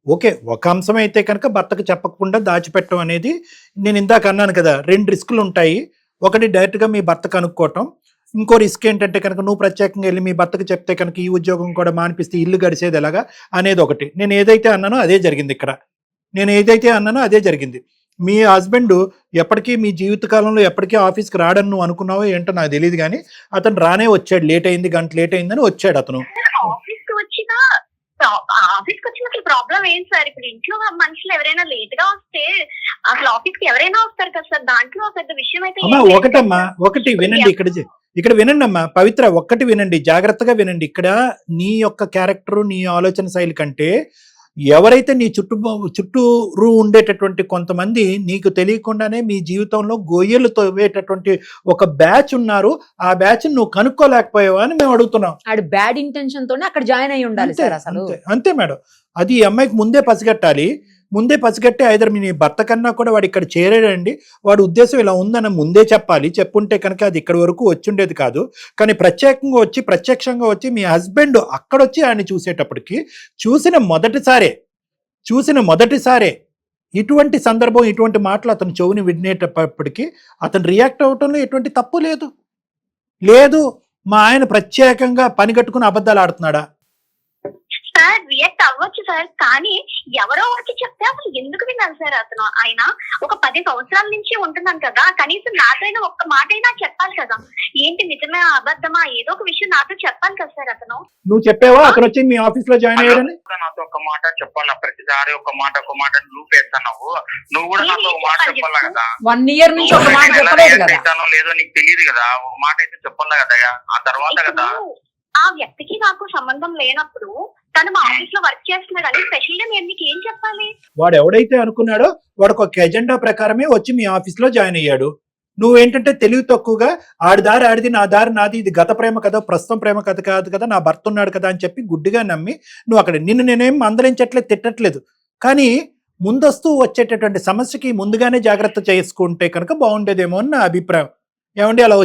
ఓకే, ఒక అంశం అయితే కనుక భర్తకు చెప్పకుండా దాచిపెట్టడం అనేది నేను ఇందాక అన్నాను కదా, 2 రిస్కులు ఉంటాయి. ఒకటి డైరెక్ట్గా మీ భర్తకు అనుకోవటం, ఇంకో రిస్క్ ఏంటంటే కనుక నువ్వు ప్రత్యేకంగా వెళ్ళి మీ భర్తకు చెప్తే కనుక ఈ ఉద్యోగం కూడా మానిపిస్తే ఇల్లు గడిచేది ఎలాగా అనేది ఒకటి. నేను ఏదైతే అన్నానో అదే జరిగింది ఇక్కడ. మీ హస్బెండ్ ఎప్పటికీ మీ జీవితకాలంలో ఎప్పటికీ ఆఫీస్కి రాడని నువ్వు అనుకున్నావో ఏంటో నాకు తెలియదు, కానీ అతను రానే వచ్చాడు. గంట లేట్ అయిందని వచ్చాడు అతను. ఆఫీస్కి వచ్చిన అసలు ప్రాబ్లం ఏంటి సార్? ఇప్పుడు ఇంట్లో మనుషులు ఎవరైనా లేట్ గా వస్తే అసలు ఆఫీస్ కి ఎవరైనా వస్తారు కదా సార్, దాంట్లో పెద్ద విషయం అయితే ఒకటి వినండి, ఇక్కడ వినండి అమ్మా పవిత్ర, ఒక్కటి వినండి, జాగ్రత్తగా వినండి. ఇక్కడ నీ యొక్క క్యారెక్టర్ నీ ఆలోచన శైలి కంటే ఎవరైతే నీ చుట్టూరు ఉండేటటువంటి కొంతమంది నీకు తెలియకుండానే మీ జీవితంలో గొయ్యలు తవ్వేటటువంటి ఒక బ్యాచ్ ఉన్నారు, ఆ బ్యాచ్ నువ్వు కనుక్కోలేకపోయావా అని మేము అడుగుతున్నాం. బ్యాడ్ ఇంటెన్షన్ తోనే అక్కడ జాయిన్ అయ్యి ఉండాలి సార్ అసలు. అంతే మేడం, అది ఈ అమ్మాయికి ముందే పసిగట్టి ఐదర్ మీ భర్త కన్నా కూడా వాడు ఇక్కడ చేరాడండి, వాడి ఉద్దేశం ఇలా ఉందని ముందే చెప్పాలి. చెప్పుంటే కనుక అది ఇక్కడి వరకు వచ్చుండేది కాదు. కానీ ప్రత్యక్షంగా వచ్చి మీ హస్బెండ్ అక్కడొచ్చి ఆయన చూసేటప్పటికి చూసిన మొదటిసారే ఇటువంటి సందర్భం ఇటువంటి మాటలు అతను చెవుని వినేటప్పటికీ అతను రియాక్ట్ అవటంలో ఎటువంటి తప్పు లేదు. మా ఆయన ప్రత్యేకంగా పని కట్టుకుని అబద్ధాలు ఆడుతున్నాడా? సార్ రియాక్ట్ అవ్వచ్చు సార్, కానీ ఎవరో వచ్చి చెప్తే అసలు ఎందుకు విన్నాను సార్? అతను ఆయన ఒక 10 సంవత్సరాల నుంచి ఉంటున్నాను కదా, కనీసం నాతోనే ఒక్క మాట అయినా చెప్పాలి కదా, ఏంటి నిజమే అబద్ధమా ఏదో ఒక విషయం నాతో చెప్పాలి కదా సార్. అతను నువ్వు చెప్పావా అతను వచ్చి మీ ఆఫీస్ లో జాయిన్ అయ్యాడని? నాతో ఒక మాట చెప్పాలా, ప్రతిసారి ఒక మాట లూప్ వేస్తావు. నువ్వు కూడా నాతో ఒక మాట చెప్పాలా కదా. 1 year నుంచి ఒక మాట చెప్పలేదు కదా. లేదో నీకు తెలియదు కదా, ఒక మాట అయితే చెప్పాలా కదా. ఆ తర్వాత కదా ఆ వ్యక్తికి నాకు సంబంధం లేనప్పుడు తను మా ఆఫీస్ లో వర్క్ చేస్తున్నాడు అని స్పెషల్ గా నేను మీకు ఏం చెప్పాలి? వాడు ఎవడైతే అనుకున్నాడో వాడు ఒక ఎజెండా ప్రకారమే వచ్చి మీ ఆఫీస్ లో జాయిన్ అయ్యాడు. నువ్వేంటంటే తెలివి తక్కువగా ఆడి దారి ఆడిది, నా దారి నాది, ఇది గత ప్రేమ కదా ప్రస్తుతం ప్రేమ కథ కాదు కదా, నా భర్త ఉన్నాడు కదా అని చెప్పి గుడ్డిగా నమ్మి నువ్వు అక్కడ నేనేం మందలించట్లేదు, తిట్టట్లేదు, కానీ ముందస్తూ వచ్చేటటువంటి సమస్యకి ముందుగానే జాగ్రత్త చేసుకుంటే కనుక బాగుండేదేమో అని నా అభిప్రాయం. ఏమండి అలా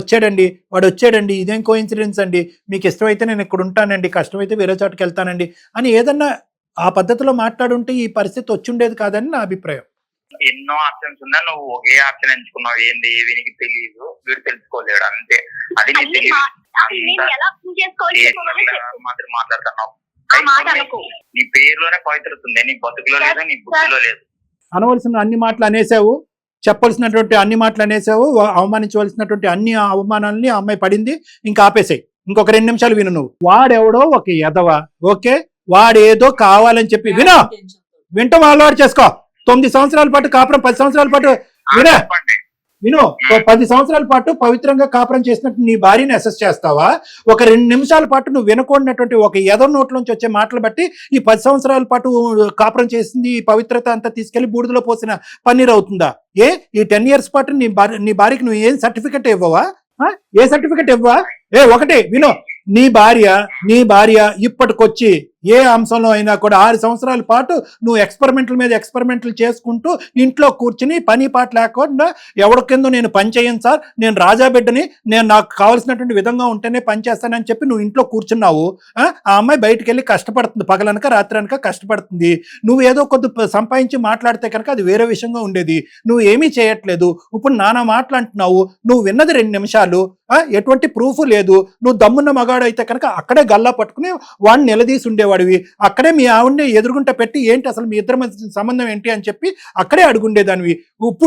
వాడు వచ్చాడండి, ఇదేం కోఇన్సిడెన్స్ అండి, మీకు ఇష్టమైతే నేను ఇక్కడ ఉంటానండి, కష్టమైతే వేరే చోటుకి వెళ్తానండి అని ఏదన్నా ఆ పద్ధతిలో మాట్లాడుంటే ఈ పరిస్థితి వచ్చుండేది కాదని నా అభిప్రాయం. ఎన్నో ఆప్షన్స్ ఉన్నా నువ్వు ఒకే ఆప్షన్ ఎంచుకున్నావు. ఏంది వీనికి తెలియదు, వీడు తెలుసుకోలేడు, అంతే. అది నీకు తెలియదు మాత్రం మాట్లాడుతున్నావు. నీ పేరులోనే పవిత్రత ఉంది, నీ బతుకులో లేదు, నీ బుద్ధిలో లేదు. అనవలసిన అన్ని మాటలు అనేసావు, చెప్పవలసినటువంటి అన్ని మాటలు అనేసావు, అవమానించవలసినటువంటి అన్ని అవమానాలని ఆ అమ్మాయి పడింది, ఇంకా ఆపేసాయి. ఇంకొక 2 నిమిషాలు విను. నువ్వు వాడెవడో ఒక ఎదవ, ఓకే, వాడేదో కావాలని చెప్పి వింటం అలవాటు చేసుకో. 9 సంవత్సరాల పాటు కాపురం, 10 సంవత్సరాల పాటు విను 10 సంవత్సరాల పాటు పవిత్రంగా కాపురం చేసినట్టు నీ భార్యని అసెస్ చేస్తావా? ఒక 2 నిమిషాల పాటు నువ్వు వినకూడనటువంటి ఒక ఎదవ నోట్లోంచి వచ్చే మాటలు బట్టి ఈ 10 సంవత్సరాల పాటు కాపురం చేసింది ఈ పవిత్రత అంతా తీసుకెళ్లి బూడిదలో పోసిన పన్నీర్ అవుతుందా? ఈ 10 years పాటు నీ భార్యకి నువ్వు ఏం సర్టిఫికెట్ ఇవ్వవా? ఏ సర్టిఫికెట్ ఇవ్వవా? ఒకటి విను, నీ భార్య ఇప్పటికొచ్చి ఏ అంశంలో అయినా కూడా 6 సంవత్సరాల పాటు నువ్వు ఎక్స్పెరిమెంట్ల మీద ఎక్స్పెరిమెంట్లు చేసుకుంటూ ఇంట్లో కూర్చుని పని పాట లేకుండా ఎవరి కింద నేను పని చేయను సార్, నేను రాజా బిడ్డని, నేను నాకు కావాల్సినటువంటి విధంగా ఉంటేనే పని చేస్తానని చెప్పి నువ్వు ఇంట్లో కూర్చున్నావు. ఆ అమ్మాయి బయటికి వెళ్ళి కష్టపడుతుంది, పగలనక రాత్రి అనక కష్టపడుతుంది. నువ్వు ఏదో కొద్ది సంపాదించి మాట్లాడితే కనుక అది వేరే విషయంగా ఉండేది. నువ్వు ఏమీ చేయట్లేదు, ఇప్పుడు నానా మాటలు అంటున్నావు. నువ్వు విన్నది 2 నిమిషాలు, ఎటువంటి ప్రూఫ్ లేదు. నువ్వు దమ్మున్న మగాడు అయితే కనుక అక్కడే గల్లా పట్టుకుని వాడిని నిలదీసి ఉండేవాడివి. అక్కడే మీ ఆవిడని ఎదురుగుంట పెట్టి ఏంటి అసలు మీ ఇద్దరి మధ్య సంబంధం ఏంటి అని చెప్పి అక్కడే అడుగుండేదానివి.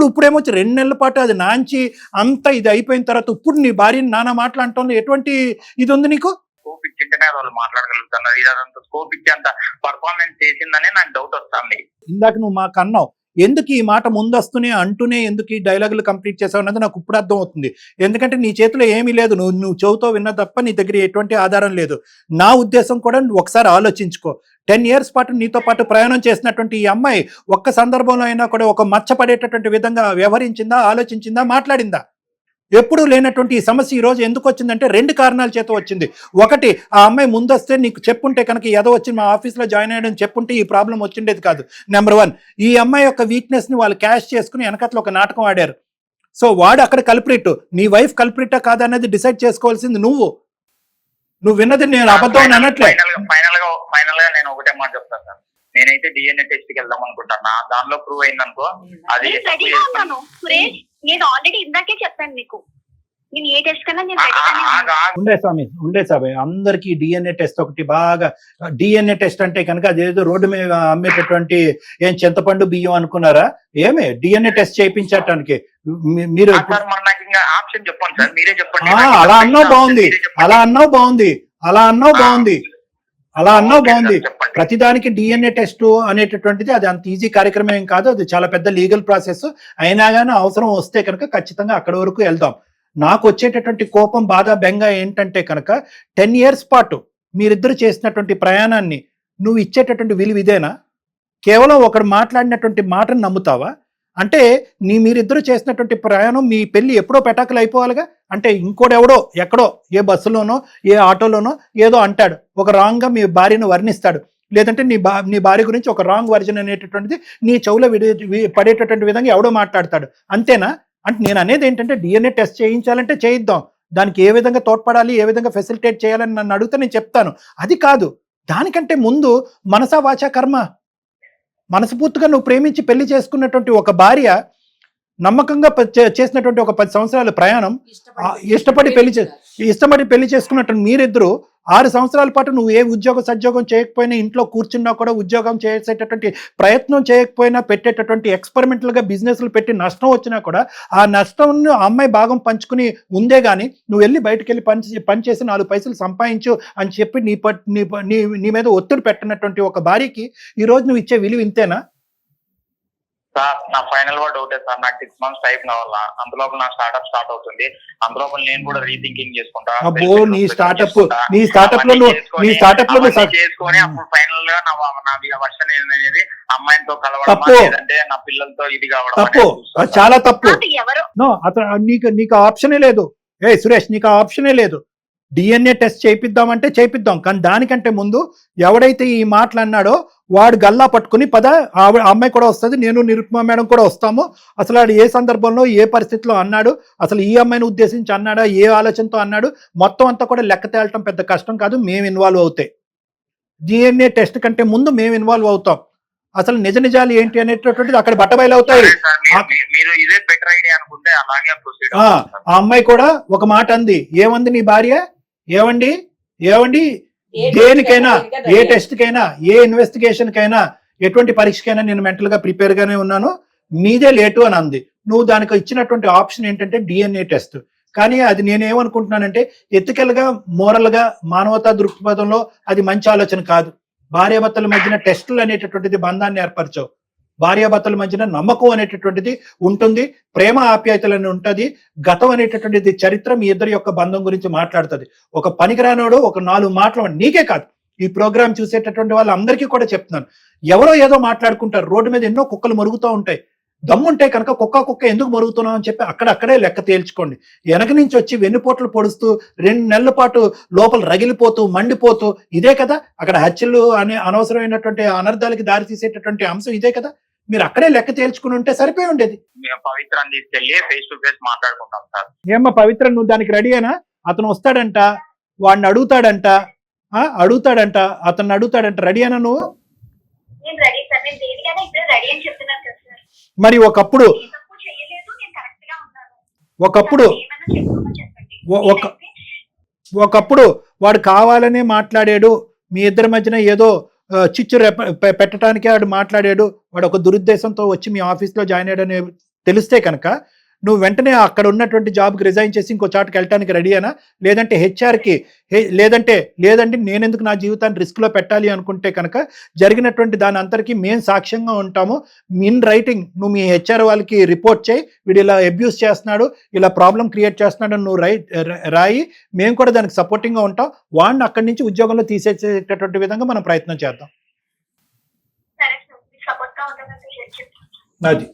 ఇప్పుడేమొచ్చి 2 నెలల పాటు అది నాంచి అంత ఇది అయిపోయిన తర్వాత ఇప్పుడు నీ భార్యని నానా మాటలు అంటోంది. ఎటువంటి ఇది ఉంది నీకు? స్కోప్ ఇచ్చింటేనే వాళ్ళు మాట్లాడగలుగుతున్నారు. ఇదంతా స్కోప్ ఇచ్చి అంత పర్ఫార్మెన్స్ చేసిందనే నాకు డౌట్ వస్తుంది. ఇందాక నువ్వు మాకు అన్నావు, ఎందుకు ఈ మాట ముందస్తూనే అంటూనే ఎందుకు ఈ డైలాగులు కంప్లీట్ చేసావు అన్నది నాకు ఇప్పుడు అర్థం అవుతుంది. ఎందుకంటే నీ చేతిలో ఏమీ లేదు, నువ్వు చెవుతో విన్న తప్ప నీ దగ్గర ఎటువంటి ఆధారం లేదు. నా ఉద్దేశం కూడా ఒకసారి ఆలోచించుకో. 10 years పాటు నీతో పాటు ప్రయాణం చేసినటువంటి ఈ అమ్మాయి ఒక్క సందర్భంలో అయినా కూడా ఒక మచ్చపడేటటువంటి విధంగా వ్యవహరించిందా, ఆలోచించిందా, మాట్లాడిందా? ఎప్పుడూ లేనటువంటి ఈ సమస్య ఈ రోజు ఎందుకు వచ్చిందంటే 2 కారణాల చేత వచ్చింది. ఒకటి, ఆ అమ్మాయి ముందొస్తే నీకు చెప్పుంటే కనుక ఏదో వచ్చి మా ఆఫీస్లో జాయిన్ అయ్యడం చెప్పుంటే ఈ ప్రాబ్లం వచ్చిండేది కాదు. నెంబర్ 1, ఈ అమ్మాయి యొక్క వీక్నెస్ ని వాళ్ళు క్యాష్ చేసుకుని వెనకట్లో ఒక నాటకం ఆడారు. సో వాడు అక్కడ కల్ప్రిట్, నీ వైఫ్ కల్ప్రిటా కాదన్నది డిసైడ్ చేసుకోవాల్సింది నువ్వు. విన్నది నేను అబద్ధం అని అనట్లే. ఫైనల్ గా నేను ఒకటే మాట చెప్తాను సార్, నేనైతే డిఎన్ఏ టెస్ట్ కి వెళ్దాం అనుకుంటున్నా. దానిలో ప్రూవ్ అయిందనుకో అది సురేష్, నేను ఆల్రెడీ ఇందాకే చెప్పాను మీకు, నేను ఏ టెస్ట్ కన్నా నేను రెడీగానే ఉన్నాను. ఉండే స్వామి అందరికి డిఎన్ఏ టెస్ట్ ఒకటి బాగా. డిఎన్ఏ టెస్ట్ అంటే కనుక అదేదో రోడ్డు మీద అమ్మేటటువంటి ఏం చింతపండు బియ్యం అనుకున్నారా? ఏమే డిఎన్ఏ టెస్ట్ చేయించటానికి మీరు ఆప్షన్ చెప్పండి సార్, మీరే చెప్పండి. అలా అన్నావు బాగుంది. ప్రతిదానికి డిఎన్ఏ టెస్ట్ అనేటటువంటిది అది అంత ఈజీ కార్యక్రమం ఏం కాదు. అది చాలా పెద్ద లీగల్ ప్రాసెస్. అయినా కానీ అవసరం వస్తే కనుక ఖచ్చితంగా అక్కడి వరకు వెళ్దాం. నాకు వచ్చేటటువంటి కోపం, బాధ, బెంగ ఏంటంటే కనుక 10 years పాటు మీరిద్దరు చేసినటువంటి ప్రయాణాన్ని నువ్వు ఇచ్చేటటువంటి విలువ ఇదేనా? కేవలం ఒకడు మాట్లాడినటువంటి మాటను నమ్ముతావా? అంటే మీరిద్దరు చేసినటువంటి ప్రయాణం, మీ పెళ్లి ఎప్పుడో పెటాకులు అయిపోవాలిగా. అంటే ఇంకోడెవడో ఎక్కడో ఏ బస్సులోనో ఏ ఆటోలోనో ఏదో అంటాడు, ఒక రాంగ్ గా మీ భార్యను వర్ణిస్తాడు, లేదంటే నీ భార్య గురించి ఒక రాంగ్ వర్జన్ అనేటటువంటిది నీ చెవులో పడేటటువంటి విధంగా ఎవడో మాట్లాడతాడు. అంతేనా? అంటే నేను అనేది ఏంటంటే డిఎన్ఏ టెస్ట్ చేయించాలంటే చేయిద్దాం, దానికి ఏ విధంగా తోడ్పడాలి, ఏ విధంగా ఫెసిలిటేట్ చేయాలని నన్ను అడిగితే నేను చెప్తాను. అది కాదు, దానికంటే ముందు మనసా వాచా కర్మ, మనస్ఫూర్తిగా నువ్వు ప్రేమించి పెళ్లి చేసుకున్నటువంటి ఒక భార్య, నమ్మకంగా చేసినటువంటి ఒక 10 సంవత్సరాల ప్రయాణం, ఇష్టపడి పెళ్లి చేసుకున్నటువంటి మీరిద్దరు 6 సంవత్సరాల పాటు నువ్వు ఏ సద్యోగం చేయకపోయినా, ఇంట్లో కూర్చున్నా కూడా ఉద్యోగం చేసేటటువంటి ప్రయత్నం చేయకపోయినా, పెట్టేటటువంటి ఎక్స్పెరిమెంటల్గా బిజినెస్లు పెట్టి నష్టం వచ్చినా కూడా ఆ నష్టం అమ్మాయి భాగం పంచుకుని ఉందే గానీ నువ్వు వెళ్ళి బయటకు వెళ్ళి పని చేసి 4 పైసలు సంపాదించు అని చెప్పి నీ మీద ఒత్తిడి పెట్టినటువంటి ఒక భార్యకి ఈరోజు నువ్వు ఇచ్చే విలువ ఇంతేనా? సార్ నా ఫైనల్ వర్డ్ ఒకటే సార్, నాకు 6 months టైం కావాలా. అందులోపు నా స్టార్ట్అప్ స్టార్ట్ అవుతుంది, అందులోపు నేను కూడా రీథింకింగ్ చేసుకుంటా. నీ స్టార్ట్అప్ లో చేసుకొని అప్పుడు ఫైనల్ గా నా వర్షన్ అనేది అమ్మాయితో కలవడం, లేదంటే నా పిల్లలతో ఇది కావడం తప్పు, చాలా తప్పు. నీకు ఆప్షనే లేదు. సురేష్, నీకు ఆప్షనే లేదు. డిఎన్ఏ టెస్ట్ చేయిద్దామంటే చేయిద్దాం, కానీ దానికంటే ముందు ఎవడైతే ఈ మాటలు అన్నాడో వాడు గల్లా పట్టుకుని పద, అమ్మాయి కూడా వస్తుంది, నేను నిరుపమ మేడం కూడా వస్తాము, అసలు వాడు ఏ సందర్భంలో ఏ పరిస్థితిలో అన్నాడు, అసలు ఈ అమ్మాయిని ఉద్దేశించి అన్నాడా, ఏ ఆలోచనతో అన్నాడు, మొత్తం అంతా కూడా లెక్క తేలటం పెద్ద కష్టం కాదు. మేము ఇన్వాల్వ్ అవుతాయి. డిఎన్ఏ టెస్ట్ కంటే ముందు మేము ఇన్వాల్వ్ అవుతాం. అసలు నిజాలు ఏంటి అనేటటువంటిది అక్కడ బట్టబయలు అవుతాయి. ఆ అమ్మాయి కూడా ఒక మాట అంది. ఏమంది నీ భార్య? ఏమండి దేనికైనా, ఏ టెస్ట్ కైనా, ఏ ఇన్వెస్టిగేషన్ కైనా, ఎటువంటి పరీక్షకైనా నేను మెంటల్ గా ప్రిపేర్ గానే ఉన్నాను, మీదే లేటు అని అంది. నువ్వు దానికి ఇచ్చినటువంటి ఆప్షన్ ఏంటంటే డిఎన్ఏ టెస్ట్. కానీ అది నేనేమనుకుంటున్నానంటే ఎథికల్ గా, మోరల్ గా, మానవతా దృక్పథంలో అది మంచి ఆలోచన కాదు. భార్యాభర్తల మధ్యన టెస్టులు అనేటటువంటిది బంధాన్ని ఏర్పరచవు. భార్యాభర్తల మధ్యన నమ్మకం అనేటటువంటిది ఉంటుంది, ప్రేమ ఆప్యాయతలని ఉంటుంది, గతం అనేటటువంటిది చరిత్ర మీ ఇద్దరి యొక్క బంధం గురించి మాట్లాడుతుంది. ఒక పనికిరానోడు ఒక 4 మాటలు, నీకే కాదు ఈ ప్రోగ్రామ్ చూసేటటువంటి వాళ్ళందరికీ కూడా చెప్తున్నాను, ఎవరో ఏదో మాట్లాడుకుంటారు, రోడ్డు మీద ఎన్నో కుక్కలు మరుగుతూ ఉంటాయి. దమ్ముంటే కనుక కుక్క ఎందుకు మరుగుతున్నావు అని చెప్పి అక్కడే లెక్క తేల్చుకోండి. వెనక నుంచి వచ్చి వెన్నుపోట్లు పొడుస్తూ 2 నెలల పాటు లోపల రగిలిపోతూ మండిపోతూ ఇదే కదా అక్కడ హత్యలు అనే అనవసరమైనటువంటి అనర్థాలకి దారి తీసేటటువంటి అంశం ఇదే కదా. మీరు అక్కడే లెక్క తేల్చుకుని ఉంటే సరిపోయి ఉండేది. మేము పవిత్రాన్ని తీసుకెళ్లి ఫేస్ టు ఫేస్ మాట్లాడుకుంటాం సార్. ఏమ్మా పవిత్ర, నువ్వు దానికి రెడీ అయినా? అతను వస్తాడంట, వాడిని అడుగుతాడంట, అతన్ని అడుగుతాడంట. రెడీ అయినా నువ్వు? నేను రెడీ సార్, నేను దేనికైనా ఇప్పుడు రెడీ అని చెప్తున్నాను కదా సార్. మరి ఒకప్పుడు ఏ తప్పు చేయలేదు, నేను కరెక్ట్ గా ఉన్నాను. ఒకప్పుడు ఏమైనా చెప్పుకోమని చెప్పండి. ఒకప్పుడు వాడు కావాలనే మాట్లాడాడు, మీ ఇద్దరి మధ్యన ఏదో చిచ్చు పెట్టడానికి వాడు మాట్లాడాడు, వాడు ఒక దురుద్దేశంతో వచ్చి మీ ఆఫీస్లో జాయిన్ అయ్యాడని తెలిస్తే కనుక నువ్వు వెంటనే అక్కడ ఉన్నటువంటి జాబ్కి రిజైన్ చేసి ఇంకో చాటుకి వెళ్ళడానికి రెడీ అయినా? లేదంటే హెచ్ఆర్కి లేదంటే నేను ఎందుకు నా జీవితాన్ని రిస్క్లో పెట్టాలి అనుకుంటే కనుక జరిగినటువంటి దాని అంతరికి మేము సాక్ష్యంగా ఉంటాము, ఇన్ రైటింగ్ నువ్వు మీ హెచ్ఆర్ వాళ్ళకి రిపోర్ట్ చేయి, వీడు ఇలా అబ్యూస్ చేస్తున్నాడు, ఇలా ప్రాబ్లం క్రియేట్ చేస్తున్నాడు అని నువ్వు రాయి, మేము కూడా దానికి సపోర్టింగ్గా ఉంటాం, వాడిని అక్కడి నుంచి ఉద్యోగంలో తీసేసేటటువంటి విధంగా మనం ప్రయత్నం చేద్దాం. సరే సార్, సపోర్ట్ గా ఉంటుందని చెప్తాను. అది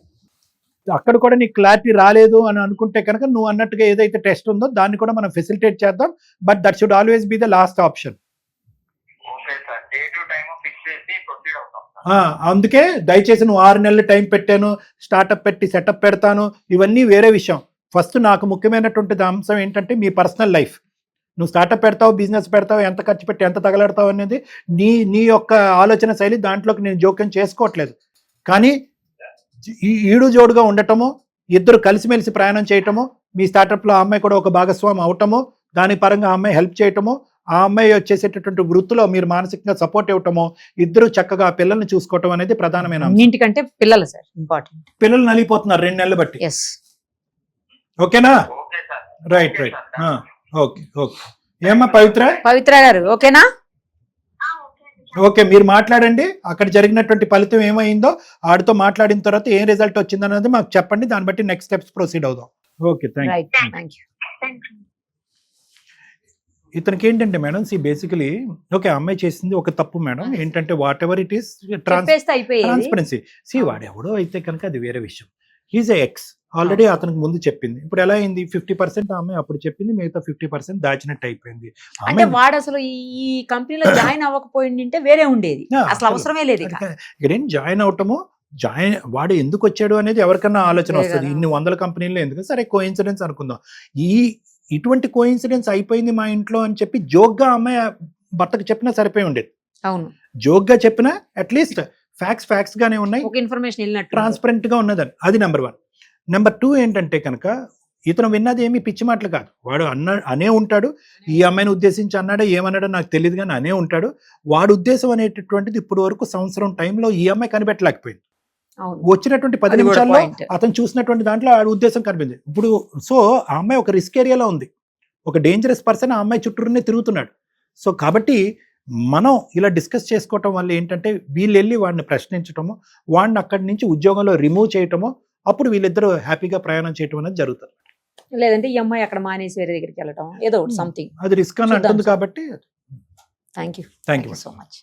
అక్కడ కూడా నీకు క్లారిటీ రాలేదు అని అనుకుంటే కనుక నువ్వు అన్నట్టుగా ఏదైతే టెస్ట్ ఉందో దాన్ని కూడా మనం ఫెసిలిటేట్ చేద్దాం. But that should always be the last option. Okay sir, date time fix చేసి ప్రొసీడ్ అవుతాం. అందుకే దయచేసి నువ్వు 6 నెలలు టైం పెట్టాను, స్టార్ట్అప్ పెట్టి సెటప్ పెడతాను, ఇవన్నీ వేరే విషయం. ఫస్ట్ నాకు ముఖ్యమైనటువంటి అంశం ఏంటంటే మీ పర్సనల్ లైఫ్. నువ్వు స్టార్ట్అప్ పెడతావు, బిజినెస్ పెడతావు, ఎంత ఖర్చు పెట్టి ఎంత తగలడతావు అనేది నీ యొక్క ఆలోచన శైలి, దాంట్లోకి నేను జోక్యం చేసుకోవట్లేదు. కానీ ఈడు జోడుగా ఉండటము, ఇద్దరు కలిసిమెలిసి ప్రయాణం చేయటము, మీ స్టార్టప్లో ఆ అమ్మాయి కూడా ఒక భాగస్వామి అవటము, దాని పరంగా ఆ అమ్మాయి హెల్ప్ చేయటము, ఆ అమ్మాయి వచ్చేసేటటువంటి వృత్తిలో మీరు మానసికంగా సపోర్ట్ ఇవ్వటము, ఇద్దరు చక్కగా పిల్లల్ని చూసుకోవటం అనేది ప్రధానమైన అంశం. అన్నింటికంటే పిల్లలు సార్ ఇంపార్టెంట్. పిల్లలు నలిగిపోతున్నారు 2 నెలలు బట్టి. ఎస్, ఓకేనా? Okay sir. రైట్. ఓకే. ఏమ్మా పవిత్ర గారు ఓకేనా? ఓకే, మీరు మాట్లాడండి. అక్కడ జరిగినటువంటి ఫలితం ఏమైందో ఆడితో మాట్లాడిన తర్వాత ఏం రిజల్ట్ వచ్చిందన్నది మాకు చెప్పండి, దాన్ని బట్టి నెక్స్ట్ స్టెప్స్ ప్రొసీడ్ అవుదాం. Okay, thank you. ఇతనికి ఏంటంటే మేడం, బేసికలీ ఓకే అమ్మాయి చేసింది ఒక తప్పు మేడం, ఏంటంటే what ever it is transparency. వాడెవడో అయితే కనుక అది వేరే విషయం. హీజ్ ఎక్స్ ఆల్రెడీ అతనికి ముందు చెప్పింది. ఇప్పుడు ఎలా అయింది, 50% అమ్మాయి అప్పుడు చెప్పింది, మిగతా 50% దాచినట్టు అయిపోయింది. అంటే వాడు అసలు ఈ కంపెనీలో జాయిన్ అవ్వకపోయింటే వేరే ఉండేది, అసలు అవసరమే లేదు. ఇక్కడేం జాయిన్ అవటము, వాడు ఎందుకు వచ్చాడు అనేది ఎవరికన్నా ఆలోచన వస్తుంది. ఇన్ని 100 కంపెనీల్లో ఎందుకు, సరే కోఇన్సిడెన్స్ అనుకుందాం. ఇటువంటి కోఇన్సిడెన్స్ అయిపోయింది మా ఇంట్లో అని చెప్పి జోక్గా అమ్మాయి భర్తకు చెప్పినా సరిపోయి ఉండేది. అవును, జోక్గా చెప్పినా అట్లీస్ట్ ఫ్యాక్ట్స్ గానే ఉన్నాయి, ఇన్ఫర్మేషన్ ట్రాన్స్పరెంట్ గా ఉన్నదని. అది నెంబర్ 1. నెంబర్ 2 ఏంటంటే కనుక ఇతను విన్నది ఏమి పిచ్చి మాటలు కాదు. వాడు అనే ఉంటాడు, ఈ అమ్మాయిని ఉద్దేశించి అన్నాడో ఏమన్నాడో నాకు తెలియదు కానీ అనే ఉంటాడు. వాడు ఉద్దేశం అనేటటువంటిది ఇప్పుడు వరకు సంవత్సరం టైంలో ఈ అమ్మాయి కనిపెట్టలేకపోయింది. వచ్చినటువంటి 10 నిమిషాల్లో అతను చూసినటువంటి దాంట్లో ఆ ఉద్దేశం కనిపించింది. ఇప్పుడు సో ఆ అమ్మాయి ఒక రిస్క్ ఏరియాలో ఉంది, ఒక డేంజరస్ పర్సన్ ఆ అమ్మాయి చుట్టూనే తిరుగుతున్నాడు. సో కాబట్టి మనం ఇలా డిస్కస్ చేసుకోవటం వల్ల ఏంటంటే వీళ్ళు వెళ్ళి వాడిని ప్రశ్నించటము, వాడిని అక్కడి నుంచి ఉద్యోగంలో రిమూవ్ చేయటము, అప్పుడు వీళ్ళిద్దరూ హ్యాపీగా ప్రయాణం చేయటం అనేది జరుగుతుంది. లేదంటే ఈ అమ్మాయి అక్కడ మానేసి వేరే దగ్గరికి వెళ్ళటం ఏదో సంథింగ్, అది రిస్క్ అని అంటుంది. కాబట్టి థ్యాంక్ యూ సో మచ్.